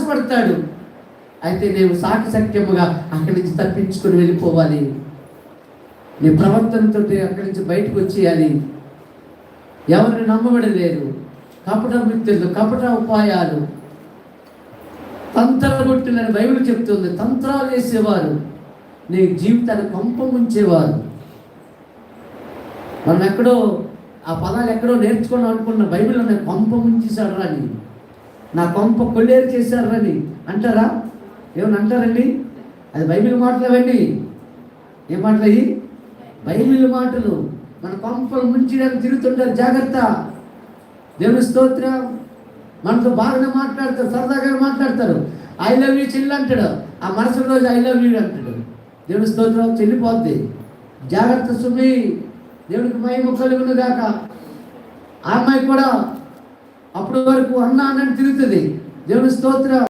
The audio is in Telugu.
ఆశపడతాడు. అయితే నేను సాటి అక్కడి నుంచి తప్పించుకొని వెళ్ళిపోవాలి. నీ ప్రవర్తనతో అక్కడి నుంచి బయటకు వచ్చేయాలి. ఎవరిని నమ్మబడలేరు, కపట మిత్రులు, కపట ఉపాయాలు, తంత్రగొట్టులని బైబిల్ చెప్తుంది. తంత్రాలు వేసేవారు నీ జీవితాన్ని కొంప ముంచేవారు. మనం ఎక్కడో ఆ పదాలు ఎక్కడో నేర్చుకున్నాం అనుకున్న బైబిల్లో నేను కొంప ముంచేశాడు రాని, నా కొంప కొల్లేరు చేశారు అని అంటారా? ఏమన్నా అంటారండి? అది బైబిల్ మాటలు అవన్నీ. ఏం మాటలు అయ్యి? బైబిల్ మాటలు. మన కొంపలు ముంచడానికి తిరుగుతుంటారు, జాగ్రత్త. దేవుని స్తోత్రం. మనతో బాగానే మాట్లాడతారు, సరదాగా మాట్లాడతారు. ఐ లవ్ యూ చెల్లి అంటాడు, ఆ మరుసటి రోజు ఐ లవ్ యూ అంటాడు. దేవుని స్తోత్రం. చెల్లిపోద్ది, జాగ్రత్త సుమి. దేవునికి మహిమ కలుగును గాక. ఆ అమ్మాయి కూడా అప్పటి వరకు అన్న అన్నని తిరుగుతుంది. దేవుని స్తోత్రం.